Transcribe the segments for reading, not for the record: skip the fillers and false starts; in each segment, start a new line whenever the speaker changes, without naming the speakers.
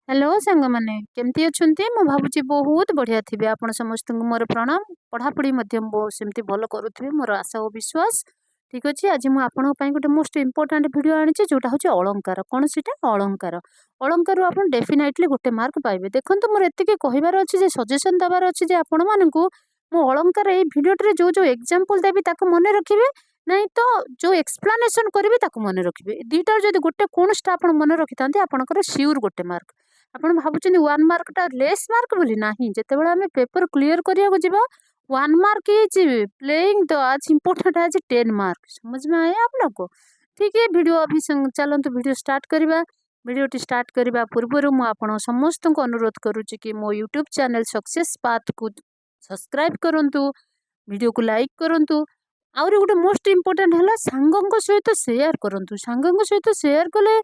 Hello सांग माने केमती अछंती मु भाबुची बहुत बढ़िया थिबे आपण समस्त मोर प्रणाम पढ़ापढ़ी मध्यम सेमती भलो करूथिबे मोर आशा और विश्वास। ठीक अछि आज मु आपण पई गोटे मोस्ट इंपोर्टेंट वीडियो आनिछि जोटा होछि अलंकार कोन सिटा अलंकार अलंकार आपण डेफिनेटली गोटे मार्क पाइबे। देखंतु मोर एतिके कहिबार अछि जे सजेशन दबार अछि जे आपण मानकू मु अलंकार ए वीडियो रे जो जो एग्जांपल देबी ताको मने रखिबे नहीं तो जो एक्सप्लेनेशन करिवे ताको मने रखिबे दीटा जदी गोटे कोनस्टा आपण मने रखितांती आपणकर श्योर गोटे मार्क। ଆପଣ ଭାବୁଛନ୍ତି ୱାନ୍ ମାର୍କଟା ଲେସ୍ ମାର୍କ ବୋଲି ନାହିଁ ଯେତେବେଳେ ଆମେ ପେପର କ୍ଲିୟର କରିବାକୁ ଯିବା one mark is playing the आज इम्पोर्टेंट आज 10 मार्क समझ में आया आप लोग को। ठीक है वीडियो अभी चलते वीडियो स्टार्ट करवा। वीडियोटी स्टार्ट करने पूर्व मुझे समस्त को अनुरोध करुच्ची कि मो यूट्यूब चैनल सक्सेस पाथ को सब्सक्राइब करंतु वीडियो को लाइक करंतु आउरी गोटे मोस्ट इम्पोर्टेंट है सांगों सहित शेयर करंतु सांगों सहित शेयर कले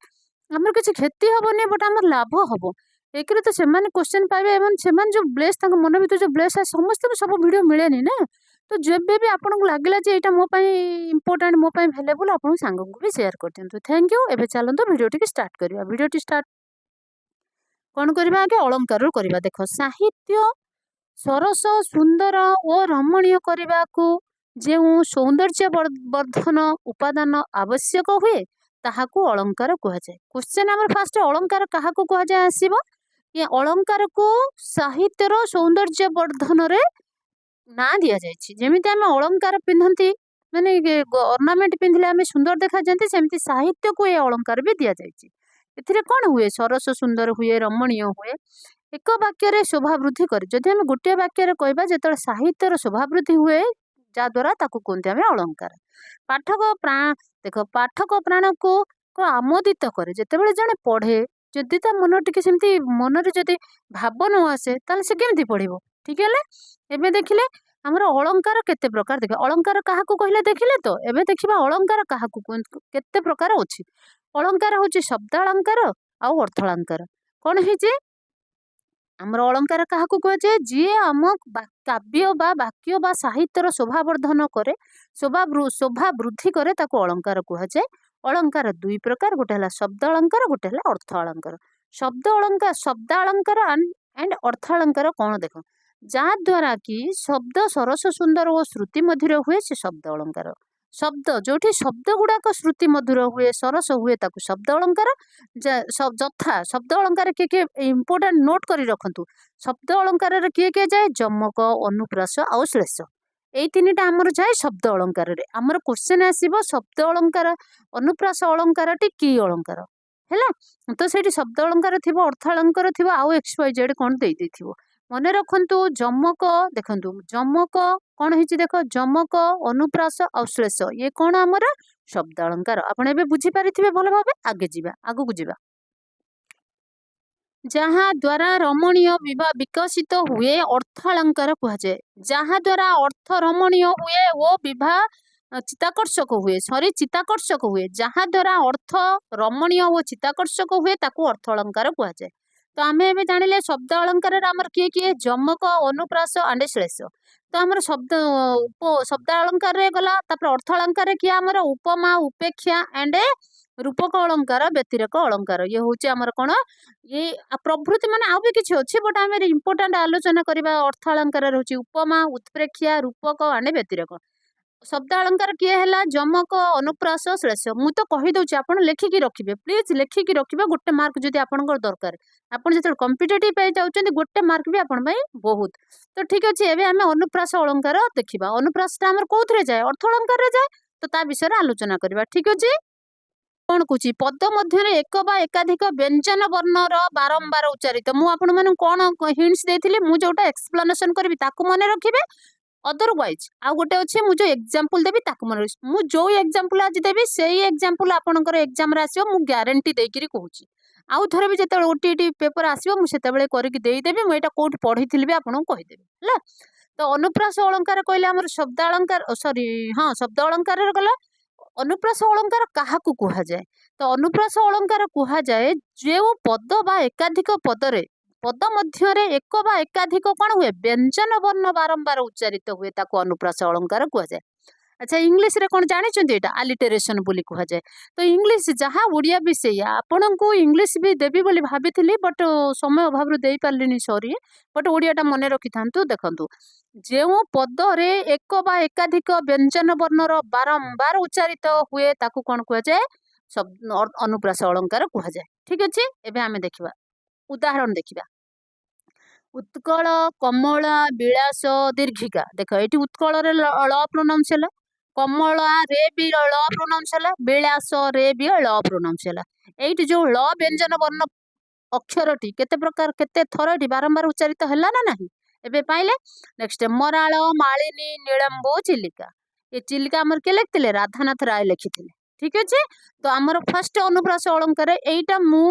आमर किसी क्षति हेनी बट आम लाभ हम एक तो से क्वेश्चन पाइबे जो ब्लेस मन भर जो ब्लेस समस्त सब वीडियो मिले ना तो जब भी आपको लगला यहाँ मोप इम्पोर्टाट मोप भैलेबुल आप सांग को भी शेयर कर दिंतु। Thank you. एवं चलते वीडियो स्टार्ट करवा। वीडियो स्टार्ट कौन करवा आगे अलंकार करवा। देख साहित्य सरस सुंदर और रमणीय करने को जो सौंदर्य वर्धन उपादान आवश्यक हुए ताहाकू अलंकार कहुए। क्वेश्चन आमर फास्ट अलंकार क्या कहुए आसब ये अलंकार को साहित्यर सौंदर्य वर्धन रे ना दि जामी आम अलंकार पिंधती माने अर्णामेंट पिंधले आम सुंदर देखा जाती सेमती साहित्य को ये अलंकार भी दि जाए। कौन हुए सरस सुंदर हुए रमणीय हुए एक वाक्य शोभा वृद्धि करे जदि आम गोटे वाक्य कहवा जो साहित्यर शोभा वृद्धि हुए जहाद्वारा कहते आम अलंकार। पाठक प्राण देख पाठक प्राण को आमोदित करे जिते जड़े पढ़े जदि ता मन टी सेमती मन जदि भाव न आसे ताल से केमती पढ़ो। ठीक है एवं देखिले आमर अलंकार केते प्रकार देख अलंकार क्या कहले देखिले तो एवं देखा अलंकार क्या केते प्रकार अच्छी। अलंकार हूँ शब्द अलंकार आउ अर्थ अलंकार कौन है आमर अलंकार क्या कहुए जी आम काव्य बा वाक्य बा साहित्यर शोभावर्धन करे शोभा वृद्धि करे ताको अलंकार कहुए। अलंकार दुई प्रकार गोटे है शब्द अलंकार गोटे है अर्थ अलंकार। शब्द अलंकार एंड अर्थ अलंकार कौन देख जहाद्वारा कि शब्द सरस सुंदर और श्रुति मधुर हुए से शब्द अलंकार। शब्द जो शब्द गुड़ाक श्रुति मधुर हुए सरस हुए ताकू शब्द अलंकार। जथा शब्द अलंकार किए किए इम्पोर्टाट नोट कर रखु शब्द अलंकार किए किए जाए जमक अनुप्रास आउ श्लेष यही तीन टा आमर जाए शब्द अलंकार रे। आमर क्वेश्चन आसीबो शब्द अलंकार अनुप्रास अलंकार टी की अलंकार है तो से शब्द अलंकार थी अर्थ अलंकार थी आउ एक्स वाई जेड कौन दे मन रखु जमक देखु जमक कौन है देख जमक अनुप्रास आश्लेष ये कौन आमर शब्द अलंकार। आपड़ ए बुझीपारे भल भाव आगे जा आगू जा जहाँ द्वारा रमणीय विकसित हुए अर्थ अलंकार कहुए। जहाँ द्वारा अर्थ रमणीय हुए वो विवाह चित्ताकर्षक हुए सॉरी चित्ताकर्षक हुए जहाँ द्वारा अर्थ रमणीय वो चित्ताकर्षक हुए ताकू अर्थ अलंकार कहुए। तो आम ए जानिले शब्द अलंकार आमर किए किए जमक अनुप्रास एंड श्लेष तो आमर शब्द अलंकार रे गला अर्थ अलंकार किए आमर उपमा उपेक्षा एंड रूपक अलंकार व्यतिरेक अलंकार ये हूँ आमर कौन ये प्रभृति माने आउ भी किसी अच्छे बट आम इम्पोर्टाट आलोचना करवा अर्थ अलंकार रोचे उपमा उत्प्रेक्षा रूपक एंड व्यतिरेक। शब्द अलंकार किए है जमक अनुप्रास श्लेष मु तो कहीदे आप लेखिकी रखिए प्लीज लेखिकी रखिए गोटे मार्क जदि आपंकर दरकार आप जो कम्पिटेटिव जाऊँच गोटे मार्क भी आपण बहुत। तो ठीक अच्छे एवं आम अनुप्रास अलंकार देखा अनुप्रास आम कौन जाए अर्थ अलंकार जाए तो ता विषय आलोचना करवा। ठीक अच्छे कौन कौच पद मध्य एक बा एकाधिक व्यंजन वर्णर बारंबार उच्चारित मुझे कौन हिंट्स देती मुझे एक्सप्लेनेशन करी मन रखिए अदरवाइज आउ गोटे अच्छे मुझे एग्जांपल देवी ताकू मन मु जो एग्जांपल आज देवी से एग्जांपल आपनकर एग्जाम रे आसीबो मु ग्यारंटी देकरी कहूची आउ थरे भी जते ओटीटी पेपर आसीबो मु सेतेबेले करके देई देबी मु एटा कोठ पढिथिलि भी आपन कहि देबी हला। तो अनुप्रास अलंकार कहले हमर शब्द अलंकार सॉरी हां शब्द अलंकार रे गला अनुप्रास अलंकार काहाकू कहा जाए। तो अनुप्रास अलंकार कहा जाए जो पद बा एकाधिक पदरे पद मध्य एक बा एकाधिक कौन हुए व्यंजन वर्ण बारंबार उच्चारित हुए ताको अनुप्रास अलंकार कहुए। अच्छा इंग्लिश रे कौन जानी एटा आलिटेरेशन बोली कह जाए तो इंग्लिश जहाँ ओडिया भी से आपन को इंग्लिश भी देवी बोली भाभी बट समय अभाव दे पार्लिनी सॉरी बट ओडियाटा मन रखि था देखु जो पदरे एक बा एकाधिक व्यंजन वर्णर बारंबार उच्चारित हुए ताकू कौन कह जाए शब्द अनुप्रास अलंकार कह जाए ठीक अच्छे एबे आमे देखिबा उदाहरण देखिबा उत्कल कमला विलास दीर्घिका देख ये उत्कल ल प्रोनाउंस है कमला रे भी ल प्रोनाउंस है विलास रे भी ल प्रोनाउंस है ये जो ल व्यंजन वर्ण अक्षरटी केते प्रकार केते थरटी बारंबार उच्चारित है ना नहीं एबे पाइले नेक्स्ट मराल मालिनी नीलंबो चिलिका ये चिलिका आमर के लिखते राधानाथ राय लिखिथिले ठीक अच्छे तो आमर फर्स्ट अनुप्रास अलंकार एटा मु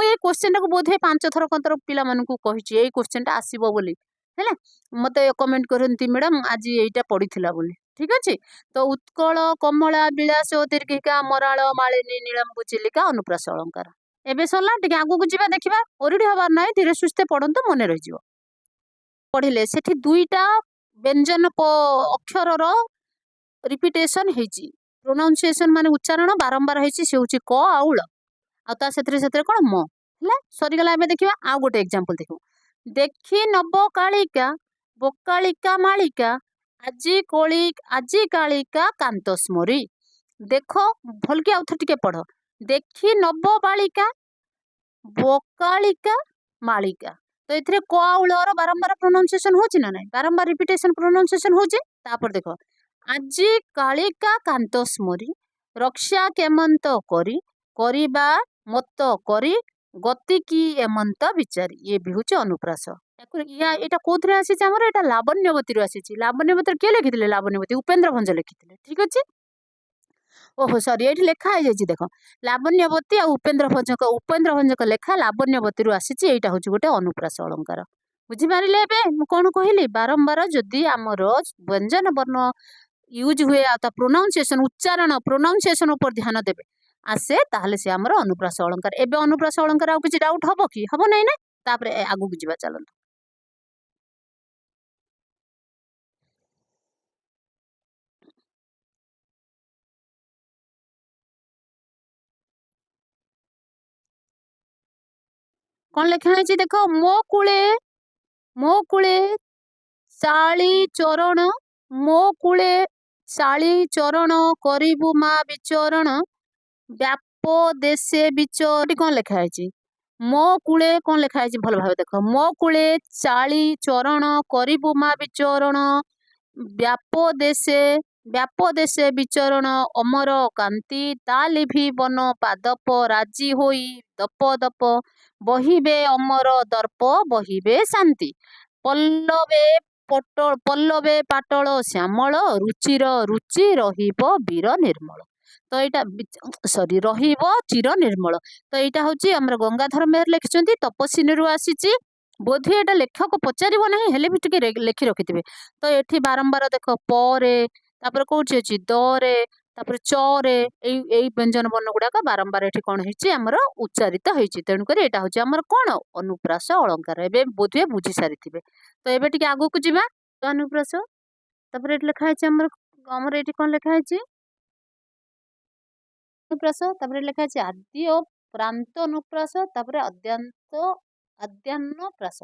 ए क्वेश्चन को बोधे 5 थर कंतर पिला मानकू कहिछि ए क्वेश्चन टा आसीबो बोली हैला मते कमेंट करंती मैडम आज एटा पढिथिला बोली ठीक अच्छे तो उत्कल कमला विलास दीर्घिका मराल मालिनी नीलंबो चिलिका अनुप्रास अलंकार एबे सरला टिके आगु को जिबा देखिबा ओरिडी हबार नाही धीरे सुस्ते पढंतु मने रहि जिवो पढिले सेठी दुईटा व्यंजन अक्षर रो रिपिटेशन हेची प्रोनाउंसिएशन माने उच्चारण बारंबार हेची से होची क आउळ आ ता सेतरे सेतरे कोन म हला सरी गला एबे देखिबा आ गोटे एग्जांपल देखो देखि नब कालिका बोकालिका मालिका आजी कालिका कांतस्मरी देखो भल के आउथ टिके पढ देखि नब बालिका बोकालिका मालिका तो एथरे क आउळर बारंबार प्रोनाउंसिएशन होची ना नाही बारंबार रिपिटेशन प्रोनाउंसिएशन होची तापर देखो आजी कालिका कांतस्मरी रक्षा केमंत करी करिबा मत करी गति की एमंत विचारी ये भी हूँ अनुप्रास या कौन आसी एटा लावण्यवती आसी लावण्यवती किए लिखी लावण्यवती उपेन्द्र भंज लिखी ठीक अच्छे ओहो सॉरी ये लेखा है देख लावण्यवती उपेन्द्र भंजक लेखा लावण्यवती आसी यहाँ हूँ गोटे अनुप्रास अलंकार बुझिपारे कौन कहली बारंबार जदि आमर व्यंजन वर्ण यूज हुए प्रोनाउंसिएशन उच्चारण प्रोनाउंसिएशन ऊपर ध्यान देवे आसे ताहले से आमर अनुप्रास अलंकार एबे अनुप्रास अलंकार आ किछि डाउट हबो कि हबो नै ना तापरे आगु को जिबा चलंतु कौन लिखा है देखो मो कूले शाली चरण मो कूले शाली चरण करिबु मा विचरण व्याप देशे विचर कौन लिखा है मो कूले कौन लिखा है भल भाव देख मो कूले शाली चरण करिबु मा विचरण व्याप देशे विचरण अमर कांति ता लिभि बन पादप राजी होई दप दप बहिबे अमर दर्प बहिबे शांति पल्लवे पाटल श्यामल रुचिर रुचि रहिब वीर निर्मल तो यहाँ सॉरी रहिब चिर निर्मल तो यहाँ हूँ आम गंगाधर मेहर लिखिं तपस्विनी आसी बोधे यहाँ लेखक पचार ना हेले भी टे लिखि रखिथे तो ये बारंबार देख पे तापर कौटी अच्छी दरे तापर चरे यही व्यंजन वर्ण गुड़ाक बारंबार ये कौन होमर उच्चारित होती तेणुक यहाँ हूँ आम कौन अनुप्रास अलंकार ए बोधे बुझी सारी तो ये टे आगू को जा अनुप्रास तापर ये लिखाई आमर ये कौन लिखाई अनुप्रास तापर लिखाई आद्य प्रांत अनुप्रास तापर आद्यानुप्रास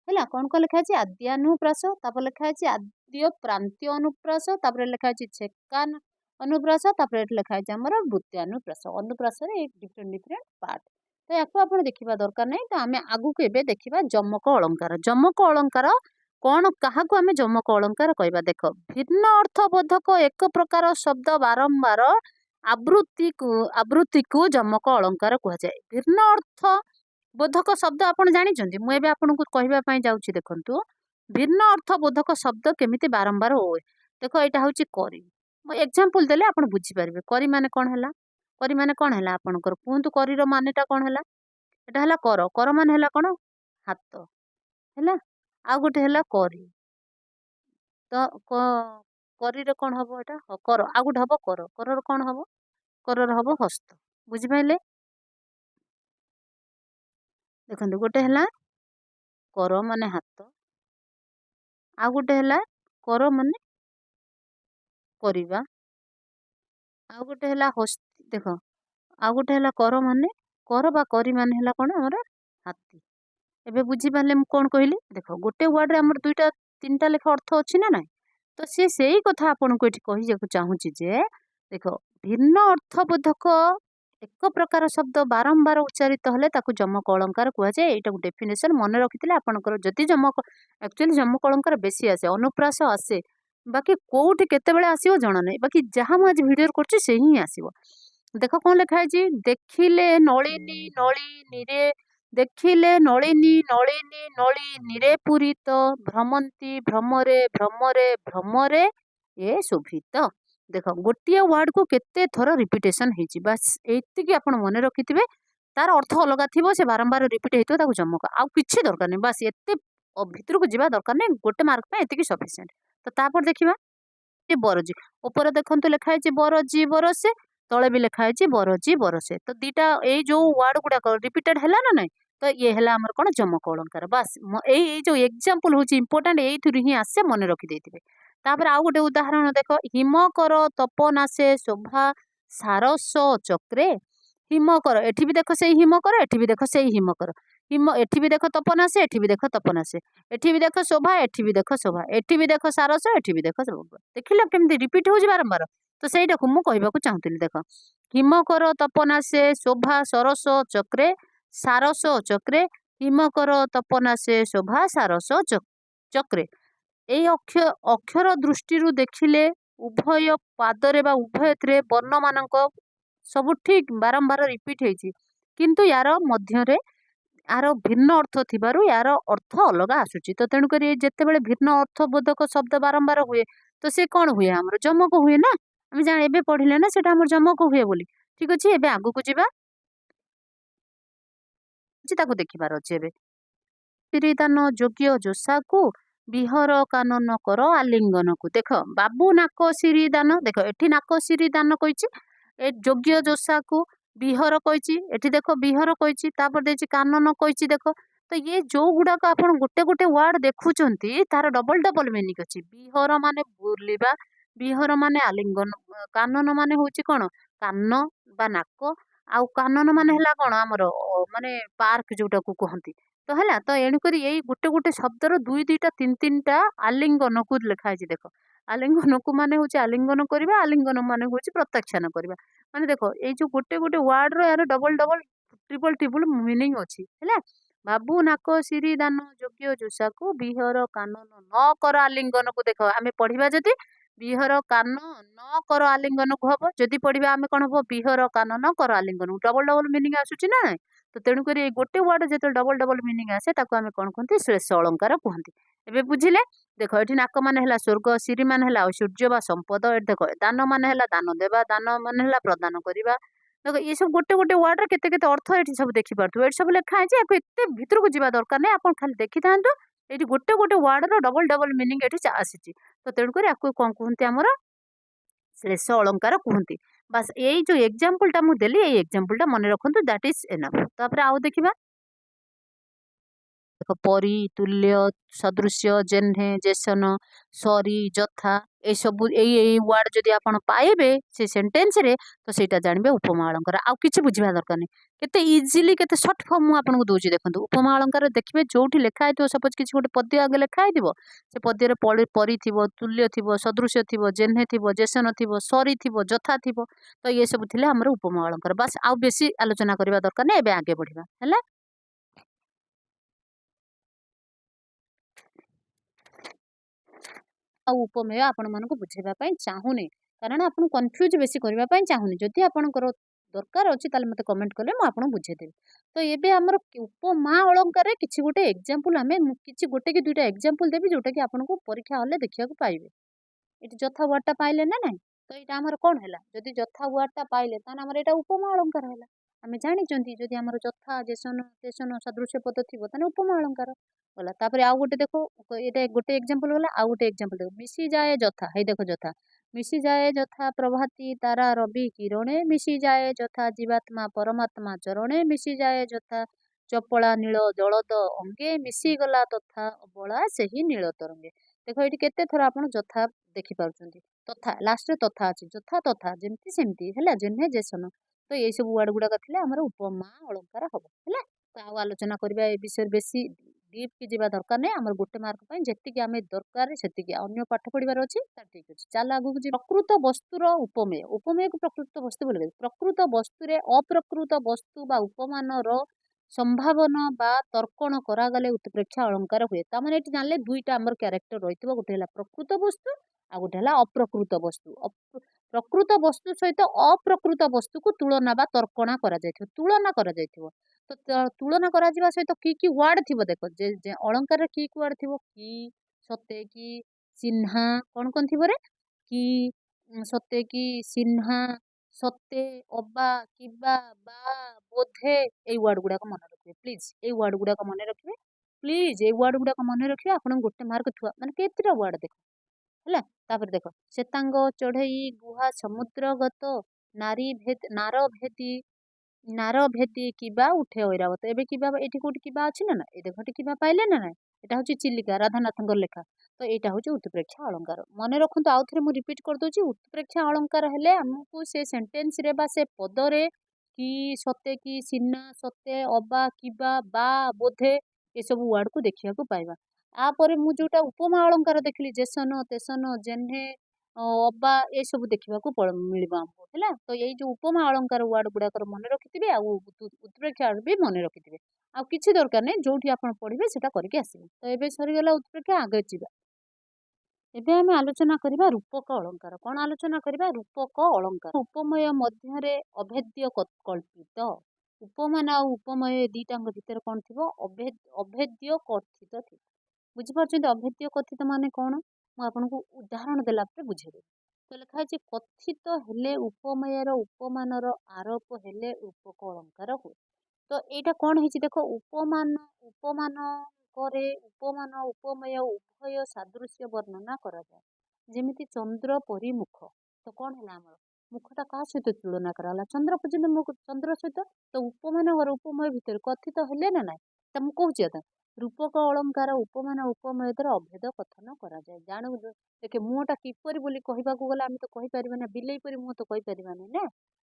है कौन कौन लिखाई आद्यानुप्रास तापर लिखाई आद्य प्रांतीय अनुप्रास तापर लिखाई छेका अनुप्रास तापर लिखाई आमर वृत्त्यानुप्रास अनुप्रास डिफरेंट डिफरेंट पार्ट तो या आप देखा दरकार नहीं तो आम आगू को देखा जमक अलंकार कौन क्या आम जमक अलंकार कहवा देख भिन्न अर्थबोधक एक प्रकार शब्द बारंबार आवृत्ति को जमक अलंकार कह जाए भिन्न अर्थ बोधक शब्द आपड़ जानते मुझे आपको कहवाई जाऊँगी देखु भिन्न अर्थबोधक शब्द केमिति बारंबार हुए देख यहाँ हूँ करी एग्जांपल देले आप बुझीपारे करी माने कौन है करी माने कौन है आपंकर कहतु करी मानेटा कौन है एटा कर मान है कौन हाथ है आ गोटे है करी तो करी कौन हम यहाँ कर आ गोटे हम कर कौन हम कर हम हस्त बुझिपारे देखो गोटे है कर माने हाथ आ गोटे है कर माने करिबा ଆଉ ଗୋଟେ ହେଲା ଦେଖ ଆଉ ଗୋଟେ ହେଲା କର ମାନେ କର ବା କରି ମାନେ ହେଲା କଣ ଆମର ହାତୀ। ଏବେ ବୁଝିପାରିଲେ ମୁଁ କଣ କହିଲି? ଦେଖ ଗୋଟେ ୱାର୍ଡରେ ଆମର ଦୁଇଟା ତିନିଟା ଲେଖା ଅର୍ଥ ଅଛି ନା ନାଇଁ? ତ ସିଏ ସେଇ କଥା ଆପଣଙ୍କୁ ଏଠି କହିବାକୁ ଚାହୁଁଛି ଯେ ଦେଖ ଭିନ୍ନ ଅର୍ଥବୋଧକ ଏକ ପ୍ରକାର ଶବ୍ଦ ବାରମ୍ବାର ଉଚ୍ଚାରିତ ହେଲେ ତାକୁ ଯମକ ଅଳଙ୍କାର କୁହାଯାଏ। ଏଇଟାକୁ ଡେଫିନେସନ ମନେ ରଖିଥିଲେ ଆପଣଙ୍କର ଯଦି ଆକ୍ଚୁଆଲି ଯମକ ଅଳଙ୍କାର ବେଶୀ ଆସେ, ଅନୁପ୍ରାସ ଆସେ, ବାକି କୋଉଠି କେତେବେଳେ ଆସିବ ଜଣା ନାହିଁ। ବାକି ଯାହା ମୁଁ ଆଜି ଭିଡିଓରେ କରୁଛି ସେ ହିଁ ଆସିବ। ଦେଖ କଣ ଲେଖା ହେଇଛି? ଦେଖିଲେ ନଳିନୀ ନଳିନୀରେ ଦେଖିଲେ ନଳିନୀ ନଳିନୀ ନଳିନୀରେ ପୂରିତ ଭ୍ରମନ୍ତି ଭ୍ରମରେ ଭ୍ରମରେ ଭ୍ରମରେ ଏ ଶୋଭିତ। ଦେଖ ଗୋଟିଏ ୱାର୍ଡ କୁ କେତେ ଥର ରିପିଟେସନ ହେଇଛି, ବାସ୍ ଏତିକି ଆପଣ ମନେ ରଖିଥିବେ। ତାର ଅର୍ଥ ଅଲଗା ଥିବ, ସେ ବାରମ୍ବାର ରିପିଟ ହେଇଥିବ, ତାକୁ ଯମକ। ଆଉ କିଛି ଦରକାର ନାହିଁ, ବାସ୍ ଏତେ ଭିତରକୁ ଯିବା ଦରକାର ନାହିଁ। ଗୋଟେ ମାର୍କ ପାଇଁ ଏତିକି ସଫିସିଏଣ୍ଟ। ତ ତାପରେ ଦେଖିବା ବରଜି। ଉପରେ ଦେଖନ୍ତୁ ଲେଖା ହେଇଛି ବରଜି ବରସେ, ତଳେ ବି ଲେଖା ହେଇଛି ବରଜି ବରସେ। ତ ଦିଟା ଏଇ ଯୋଉ ୱାର୍ଡ ଗୁଡାକ ରିପିଟେଡ ହେଲା ନା ନାଇଁ? ତ ଇଏ ହେଲା ଆମର କଣ ଯମକ ଅଳଙ୍କାର। ବାସ୍ ଏଇ ଯୋଉ ଏକ୍ସାମ୍ପଲ ହଉଛି ଇମ୍ପୋର୍ଟାଣ୍ଟ, ଏଇଥିରୁ ହିଁ ଆସେ, ମନେ ରଖିଦେଇଥିବେ। ତାପରେ ଆଉ ଗୋଟେ ଉଦାହରଣ ଦେଖ, ହିମକର ତପନାଶେ ଶୋଭା ସାରସ ଚକ୍ରେ। ହିମକର, ଏଠି ବି ଦେଖ ସେଇ ହିମକର, ଏଠି ବି ଦେଖ ସେଇ ହିମକର। ଏଠି ବି ଦେଖ ତପନାଶେ, ଏଠି ବି ଦେଖ ତପନାଶେ। ଏଠି ବି ଦେଖ ଶୋଭା, ଏଠି ବି ଦେଖ ଶୋଭା। ଏଠି ବି ଦେଖ ସାରସ, ଏଠି ବି ଦେଖ ଶୋଭା। ଦେଖିଲ କେମିତି ରିପିଟ ହଉଛି ବାରମ୍ବାର? ତ ସେଇଟାକୁ ମୁଁ କହିବାକୁ ଚାହୁଁଥିଲି। ଦେଖ ହିମକର ତପନାଶେ ଶୋଭା ସରସ ଚକ୍ରେ ସାରସ ଚକ୍ରେ, ହିମକର ତପନାଶେ ଶୋଭା ସାରସ ଚକ୍ରେ। ଏଇ ଅକ୍ଷର ଦୃଷ୍ଟିରୁ ଦେଖିଲେ ଉଭୟ ପାଦରେ ବା ଉଭୟଥିରେ ବର୍ଣ୍ଣମାନଙ୍କ ସବୁ ଠିକ ବାରମ୍ବାର ରିପିଟ ହେଇଛି, କିନ୍ତୁ ୟାର ମଧ୍ୟରେ ଆର ଭିନ୍ନ ଅର୍ଥ ଥିବାରୁ ୟାର ଅର୍ଥ ଅଲଗା ଆସୁଛି। ତ ତେଣୁକରି ଯେତେବେଳେ ଭିନ୍ନ ଅର୍ଥବୋଧକ ଶବ୍ଦ ବାରମ୍ବାର ହୁଏ ତ ସେ କଣ ହୁଏ? ଆମର ଯମକ ହୁଏ ନା। ଆମେ ଏବେ ପଢିଲେ ନା ସେଟା ଆମର ଯମକ ହୁଏ ବୋଲି। ଠିକ ଅଛି, ଏବେ ଆଗକୁ ଯିବା, ତାକୁ ଦେଖିବାର ଅଛି। ଏବେ ଶ୍ରୀଦାନ ଯୋଗ୍ୟ ଯୋଷାକୁ ବିହର କାନନ କର ଆଲିଙ୍ଗନକୁ। ଦେଖ ବାବୁ ନାକ ଶ୍ରୀଦାନ, ଦେଖ ଏଠି ନାକ ଶ୍ରୀଦାନ କହିଛି, ଏ ଯୋଗ୍ୟ ଯୋଷାକୁ ବିହର କହିଛି, ଏଠି ଦେଖ ବିହର କହିଛି, ତାପରେ ଦେଇଛି କାନନ କହିଛି। ଦେଖ ତ ଇଏ ଯୋଉ ଗୁଡାକ ଆପଣ ଗୋଟେ ଗୋଟେ ୱାର୍ଡ ଦେଖୁଛନ୍ତି ତାର ଡବଲ ଡବଲ ମିନିଂ ଅଛି। ବିହର ମାନେ ବୁଲିବା, ବିହର ମାନେ ଆଲିଙ୍ଗନ, କାନନ ମାନେ ହଉଛି କଣ? କାନ ବା ନାକ। ଆଉ କାନନ ମାନେ ହେଲା କଣ? ଆମର ମାନେ ପାର୍କ ଯୋଉଟାକୁ କୁହନ୍ତି। ତ ହେଲା, ତ ଏଣୁକରି ଏଇ ଗୋଟେ ଗୋଟେ ଶବ୍ଦର ଦୁଇ ଦୁଇଟା ତିନି ତିନିଟା ଆଲିଙ୍ଗନକୁ ଲେଖା ହେଇଛି। ଦେଖ ଆଲିଙ୍ଗନକୁ ମାନେ ହଉଛି ଆଲିଙ୍ଗନ କରିବା, ଆଲିଙ୍ଗନ ମାନେ ହଉଛି ପ୍ରତ୍ୟାଖ୍ୟାନ କରିବା। ମାନେ ଦେଖ ଏଇ ଯୋଉ ଗୋଟେ ଗୋଟେ ୱାର୍ଡ ର ୟାର double double triple triple meaning ଅଛି। ହେଲା, ବାବୁ ନାକ ସିରି ଦାନ ଯୋଗ୍ୟ ଯୋଷାକୁ ବିହର କାନନ ନ କର ଆଲିଙ୍ଗନକୁ। ଦେଖ ଆମେ ପଢିବା ଯଦି ବିହର କାନ ନ କର ଆଲିଙ୍ଗନକୁ ହବ, ଯଦି ପଢିବା ଆମେ କଣ ହବ? ବିହର କାନ ନ କର ଆଲିଙ୍ଗନକୁ। ଡବଲ ଡବଲ ମିନିଂ ଆସୁଛି ନା ନାଇଁ? ତ ତେଣୁକରି ଏଇ ଗୋଟେ ୱାର୍ଡ ଯେତେବେଳେ ଡବଲ ଡବଲ ମିନିଂ ଆସେ ତାକୁ ଆମେ କଣ କୁହନ୍ତି? ଶ୍ଲେଷ ଅଳଙ୍କାର କୁହନ୍ତି। ଏବେ ବୁଝିଲେ? ଦେଖ ଏଠି ନାକ ମାନେ ହେଲା ସ୍ୱର୍ଗ, ସିରି ମାନେ ହେଲା ଐଶ୍ୱର୍ଯ୍ୟ ବା ସମ୍ପଦ। ଏଠି ଦେଖ ଦାନ ମାନେ ହେଲା ଦାନ ଦେବା, ଦାନ ମାନେ ହେଲା ପ୍ରଦାନ କରିବା। ଦେଖ ଏ ସବୁ ଗୋଟେ ଗୋଟେ ୱାର୍ଡ ର କେତେ କେତେ ଅର୍ଥ ଏଠି ସବୁ ଦେଖିପାରୁଥିବ। ଏଠି ସବୁ ଲେଖା ହେଇଛି, ୟାକୁ ଏତେ ଭିତରକୁ ଯିବା ଦରକାର ନାହିଁ, ଆପଣ ଖାଲି ଦେଖିଥାନ୍ତୁ। ଏଠି ଗୋଟେ ଗୋଟେ ୱାର୍ଡ ର ଡବଲ ଡବଲ ମିନିଂ ଏଠି ଆସିଛି। ତ ତେଣୁକରି ୟାକୁ କଣ କୁହନ୍ତି? ଆମର ଶ୍ଲେଷ ଅଳଙ୍କାର କୁହନ୍ତି। ବାସ୍ ଏଇ ଯୋଉ ଏକ୍ସାମ୍ପଲ ଟା ମୁଁ ଦେଲି, ଏଇ ଏକ୍ସାମ୍ପଲ ଟା ମନେ ରଖନ୍ତୁ, ଦ୍ୟାଟ ଇଜ ଏନଫ୍। ତାପରେ ଆଉ ଦେଖିବା, ଦେଖ ପରି ତୁଲ୍ୟ ସଦୃଶ୍ୟ ଜେହ୍ନେ ଜେସନ ସରି ଯଥା, ଏଇ ସବୁ ଏଇ ୱାର୍ଡ ଯଦି ଆପଣ ପାଇବେ ସେ ସେଣ୍ଟେନ୍ସ ରେ, ତ ସେଇଟା ଜାଣିବେ ଉପମା ଅଳଙ୍କାର। ଆଉ କିଛି ବୁଝିବା ଦରକାର ନାହିଁ। କେତେ ଇଜିଲି କେତେ ସର୍ଟ ଫର୍ମ ମୁଁ ଆପଣଙ୍କୁ ଦଉଛି। ଦେଖନ୍ତୁ ଉପମା ଅଳଙ୍କାର ଦେଖିବେ ଯୋଉଠି ଲେଖା ହେଇଥିବ, ସପୋଜ କିଛି ଗୋଟେ ପଦ୍ୟ ଆଗେ ଲେଖା ହେଇଥିବ, ସେ ପଦ୍ୟରେ ପରି ଥିବ, ତୁଲ୍ୟ ଥିବ, ସଦୃଶ୍ୟ ଥିବ, ଜେହ୍ନେ ଥିବ, ଜେସନ ଥିବ, ସରି ଥିବ, ଯଥା ଥିବ। ତ ଇଏ ସବୁ ଥିଲେ ଆମର ଉପମା ଅଳଙ୍କାର। ବାସ୍ ଆଉ ବେଶୀ ଆଲୋଚନା କରିବା ଦରକାର ନାହିଁ। ଏବେ ଆଗେ ବଢିବା ହେଲା। ଆଉ ଉପମେୟ ଆପଣମାନଙ୍କୁ ବୁଝେଇବା ପାଇଁ ଚାହୁଁନି, କାରଣ ଆପଣଙ୍କୁ କନଫ୍ୟୁଜ ବେଶୀ କରିବା ପାଇଁ ଚାହୁଁନି। ଯଦି ଆପଣଙ୍କର ଦରକାର ଅଛି ତାହେଲେ ମତେ କମେଣ୍ଟ କଲେ ମୁଁ ଆପଣଙ୍କୁ ବୁଝେଇଦେବି। ତ ଏବେ ଆମର ଉପମା ଅଳଙ୍କାରରେ କିଛି ଗୋଟେ ଏକ୍ସାମ୍ପଲ, ଆମେ କିଛି ଗୋଟେ କି ଦୁଇଟା ଏକ୍ସାମ୍ପଲ ଦେବି ଯୋଉଟା କି ଆପଣଙ୍କୁ ପରୀକ୍ଷା ହଲରେ ଦେଖିବାକୁ ପାଇବେ। ଏଠି ଯଥା ୱାର୍ଡ ଟା ପାଇଲେ ନା ନାଇଁ? ତ ଏଇଟା ଆମର କଣ ହେଲା? ଯଦି ଯଥା ୱାର୍ଡ ଟା ପାଇଲେ ତାହେଲେ ଆମର ଏଇଟା ଉପମା ଅଳଙ୍କାର ହେଲା। ଆମେ ଜାଣିଛନ୍ତି ଯଦି ଆମର ଯଥା ଜେସନ ତେସନ ସଦୃଶ୍ୟ ପଦ ଥିବ ତାହେଲେ ଉପମା ଅଳଙ୍କାର ଗଲା। ତାପରେ ଆଉ ଗୋଟେ ଦେଖ, ଏଇଟା ଗୋଟେ ଏକ୍ସାମ୍ପଲ ଗଲା। ଆଉ ଗୋଟେ ଏକ୍ସାମ୍ପଲ ଦେଖ, ମିଶି ଯାଏ ଯଥା। ହେଇ ଦେଖ ଯଥା, ମିଶି ଯାଏ ଯଥା ପ୍ରଭାତି ତାରା ରବି କିରଣେ, ମିଶି ଯାଏ ଯଥା ଜୀବାତ୍ମା ପରମାତ୍ମା ଚରଣେ, ମିଶି ଯାଏ ଯଥା ଚପଳା ନୀଳ ଜଳଦ ଅଙ୍ଗେ, ମିଶିଗଲା ତଥା ଅବଳା ସେହି ନୀଳ ତରଙ୍ଗେ। देख ये केते थर आपण जथा देखि पारुचंती तथा लास्ट रे तथा अछि जथा तथा जेमती सेमती हैला जेन्हे जेसन तो ये सब वर्ड गुडा थिले हमर उपमा अलंकार हबो हैला तो आउ आलोचना करबा ए विषय बेसी डीप की जीवा दरकार नै हमर गोटे मार्क पई जेतिकी आमे दरकार सेतिकी अन्य पाठ पढिबार अछि ता ठीक अछि चाल आगु जी प्रकृत वस्तुर उपमेय उपमेय को प्रकृत वस्तु बोले प्रकृत वस्तु रे अप्रकृत वस्तु बा उपमानर संभावना बा तर्कण करागले उत्प्रेक्षा अलंकार हुए ता माने एठी जानले दुईटा हमर कैरेक्टर रहितबो गोटे हला प्रकृत वस्तु आ गोटे हला अप्रकृत वस्तु प्रकृत वस्तु सहित अप्रकृत वस्तु को तुलना बा तर्कणा करा जायथिबो तुलना करा जायथिबो तो तुलना करा जिबा सहित की वर्ड थिबो देखो जे अलंकार रे की वर्ड थिबो की सते की चिन्हा कोन कोन थिबो रे की सते की चिन्हा सते अबा किबा बा बोधे ए वर्ड गुडा को मन रखिबे प्लीज ए वर्ड गुडा को मन रखिबे प्लीज ए वर्ड गुडा को मन रखिबे आपण गोटे मार्क थुआ माने केतिरा वर्ड देखो ହେଲା ତାପରେ ଦେଖ ଶ୍ଵେତାଙ୍ଗ ଚଢେଇ ଗୁହା ସମୁଦ୍ରଗତ ନାରୀ ଭେଦ ନାର ଭେଦି କିବା ଉଠେ ଐରାବତ ଏବେ କିବା ଏଠି କୋଉଠି କିବା ଅଛି ନା ଏ ଦେଖ କିବା ପାଇଲେ ନା ନାଇଁ ଏଟା ହଉଛି ଚିଲିକା ରାଧାନାଥଙ୍କ ଲେଖା ତ ଏଇଟା ହଉଛି ଉତ୍ପ୍ରେକ୍ଷା अलंकार ମନେ ରଖନ୍ତୁ ଆଉ ଥରେ ମୁଁ ରିପିଟ କରିଦଉଛି ଉତ୍ପ୍ରେକ୍ଷା अलंकार ହେଲେ ଆମକୁ ସେ ସେଣ୍ଟେନ୍ସ ରେ ବା ସେ ପଦରେ କି ସତେ କି ସିନା ସତେ ଅବା କିବା ବା ବୋଧେ ଏସବୁ ୱାର୍ଡ କୁ ଦେଖିବାକୁ ପାଇବା आपर मु जोटा उपमा अलंकार देखली जेसन तेसन जेन्हे अबा ये सब देखा मिलवा हमको है तो ये जो उपमा अलंकार वार्ड गुड़ाक मन रखिथे उत्प्रेक्षा भी मन रखिथे आ कि दरकार नहीं जो आप पढ़े से करके आसवे तो ये सरीगला उत्प्रेक्षा आगे जा एबे आम आलोचना करबा रूपक अलंकार कौन आलोचना करबा रूपक अलंकार उपमय मध्य अभेद्य कल्पित उपमान आ उपमय दीटांग भितर कौन थी अभेद्य कथित थी बुझीपार अभेद्य कथित माने कौन मुझे उदाहरण देला बुझेदेवी तो लिखाई कथित हेले उपमयर उपमानर आरोप हेले रूपक अलंकार हुए तो यहाँ कौन है देख उपमान उपमान उपमान उपमय उभय सादृश्य वर्णना करा जाए जेमिति चंद्र परी मुख तो कौन है आमर मुखटा क्या सहित तुलना कराला चंद्र पर्यटन मुख चंद्र सहित तो उपमान और उपमय भितर कथित हेले ना ना तो मुझे कहूँ रूपक अलंकार उपमान उपमय द्वारा अभेद कथन करा जाए जानू देखे मुहटा किपर बोली कहवाक गले आम तो कहीपर ना बिलई परी मुह तो कहीपर ना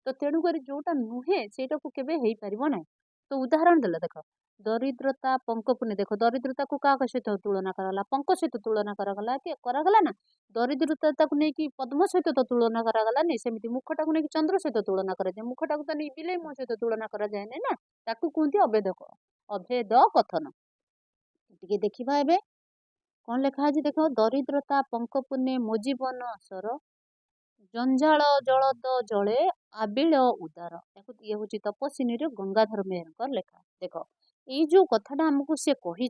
तो तेणुक जोटा नुहे सेटा को केबे हेई परिबो ना तो उदाहरण देला देख दरिद्रता पंकपुनी देख दरिद्रता को क्या सहित तुलना कराला पंक सहित तुलना करागला कि करागला ना दरिद्रता को लेकिन पद्म सहित तो तुलना करागला नहीं सेमती मुखटा को लेकिन चंद्र सहित तुलना कराए मुखटा को तो नहीं बिलई मुह सहित तुलना कराए ना ताकू कहते अभेद कथन टिके देखिबा एबे कौन लिखा है देख दरिद्रता पंकपुने मोजीवन सर जंजाल जलद जले आबिल उदार ये हूँ तपस्विनी गंगाधर मेहर लेखा देख ये जो कथाटा आमको सी कही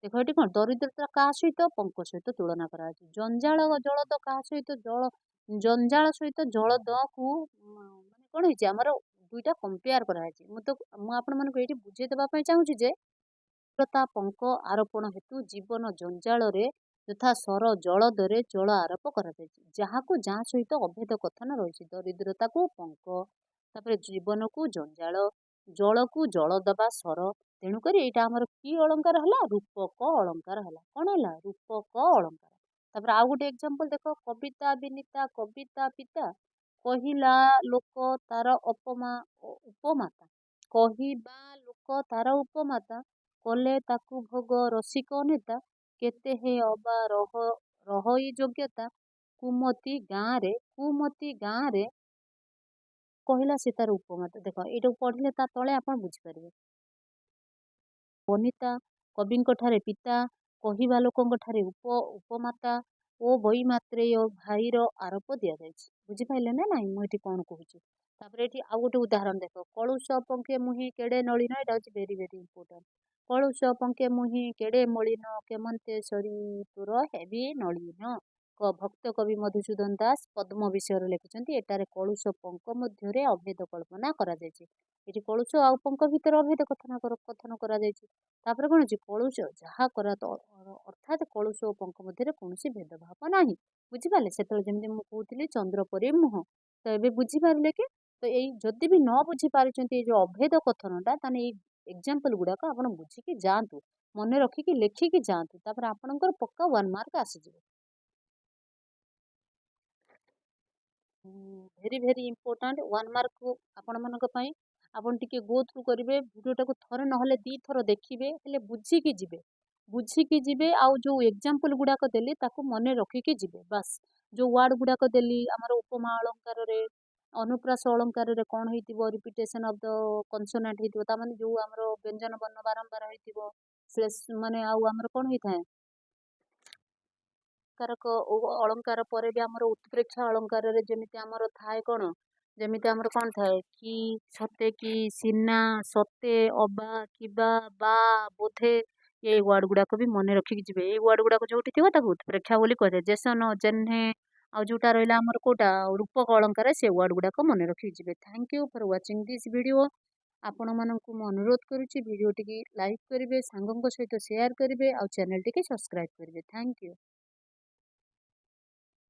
देख ये कौन दरिद्रता क्या सहित पंक सहित तुलना करा जंजाल जलद क्या सहित जल जंजाल सहित जलद को माने कौन है दुईटा कंपेयर कराई बुझे देवाई चाहूँगी पंक आरोपण हेतु जीवन जंजाल यथा सर जलदरे जल आरोप करा जहाँ को जहाँ सहित अभेद कथन रही दरिद्रता को पंक तापर जीवन को जंजाल जल को जल दबा सर तेणुक यहाँ कि अलंकार है रूपक अलंकार है कौन है रूपक अलंकार तापर आउ गोटे एग्जांपल देख कविता विनीता कविता पिता कहिला लोक तार उपमाता कहवा लोक तार उपमाता कले ताकू भोग रसिक नेता केते हे अबा रही योग्यता कुमती गाँव रे कहला से तार उपमाता देख ये पढ़ले ता तले आप बुझीपारे वनिता कवि पिता कहवा लोक उपमाता ओ बई मात्रेय भाईर आरोप दि जाए बुझीपारे ना ना मुझे कौन कहूँ ये आउ गोटे उदाहरण देख कलुष पंखे मुहि केड़े नलिन यहाँ हूँ वेरी वेरी इंपोर्टेंट कलुष पंखे मुहि केड़े मलिन केमंते सरी तोर हेबी नलिन भक्त कवि मधुसूदन दास पद्म विषय लिखिं एटारे कलुष पंक मध्य अभेद कल्पना करा ये कलुष आ पंक भितर अभेद कथन करा कौन अच्छी कलुष जहाँ करा अर्थात कलुष और पंक मध्य कौन भेदभाव ना बुझीपारे से कहती चंद्र परी मुह तो ये बुझीपारे कि तो यही जदि भी न बुझी पारिछंती जो अभेद कथनटा ताने एग्जांपल गुड़ाक आप बुझिकी जातु मन रखिकी लेखिकी जातु तापर आपणकर पक्का 1 मार्क आसीଯିବ। ଭେରି ଭେରି ଇମ୍ପୋର୍ଟାଣ୍ଟ 1 ମାର୍କ ଆପଣମାନଙ୍କ ପାଇଁ। ଆପଣ ଟିକେ ଗୋ ଥ୍ରୁ କରିବେ ଭିଡ଼ିଓଟାକୁ, ଥରେ ନହେଲେ 2 ଥର ଦେଖିବେ, ହେଲେ ବୁଝିକି ଯିବେ ଆଉ ଯେଉଁ ଏକ୍ଜାମ୍ପଲ ଗୁଡ଼ାକ ଦେଲି ତାକୁ ମନେ ରଖିକି ଯିବେ। ବାସ୍ ଯେଉଁ ୱାର୍ଡ଼ ଗୁଡ଼ାକ ଦେଲି ଆମର ଉପମା ଅଳଙ୍କାରରେ, ଅନୁପ୍ରାସ ଅଳଙ୍କାରରେ କ'ଣ ହେଇଥିବ, ରିପିଟେସନ୍ ଅଫ୍ ଦ କନସୋନାଣ୍ଟ ହେଇଥିବ, ତାମାନେ ଯେଉଁ ଆମର ବ୍ୟଞ୍ଜନ ବର୍ଣ୍ଣ ବାରମ୍ବାର ହେଇଥିବ, ମାନେ ଆଉ ଆମର କ'ଣ ହେଇଥାଏ କାରକ ଅଳଙ୍କାର ପରେ ବି ଆମର ଉତ୍ପ୍ରେକ୍ଷା ଅଳଙ୍କାରରେ ଯେମିତି ଆମର ଥାଏ କ'ଣ, ଯେମିତି ଆମର କ'ଣ ଥାଏ କି, ସତେ କି, ସିନା, ସତେ, ଅବା, କିବା, ବା, ବୋଧେ, ଏଇ ୱାର୍ଡ଼ ଗୁଡ଼ାକ ବି ମନେ ରଖିକି ଯିବେ। ଏଇ ୱାର୍ଡ଼ ଗୁଡ଼ାକ ଯେଉଁଠି ଥିବ ତାକୁ ଉତ୍ପ୍ରେକ୍ଷା ବୋଲି କୁହାଯାଏ। ଜେସନ, ଜେହ୍ନେ, ଆଉ ଯେଉଁଟା ରହିଲା ଆମର କେଉଁଟା ରୂପକ ଅଳଙ୍କାର, ସେ ୱାର୍ଡ଼ ଗୁଡ଼ାକ ମନେ ରଖିକି ଯିବେ। Thank you for watching this video. ଆପଣମାନଙ୍କୁ ମୁଁ ଅନୁରୋଧ କରୁଛି ଭିଡ଼ିଓଟିକି ଲାଇକ୍ କରିବେ, ସାଙ୍ଗଙ୍କ ସହିତ ସେୟାର କରିବେ ଆଉ ଚ୍ୟାନେଲଟିକି ସବସ୍କ୍ରାଇବ୍ କରିବେ। Thank you.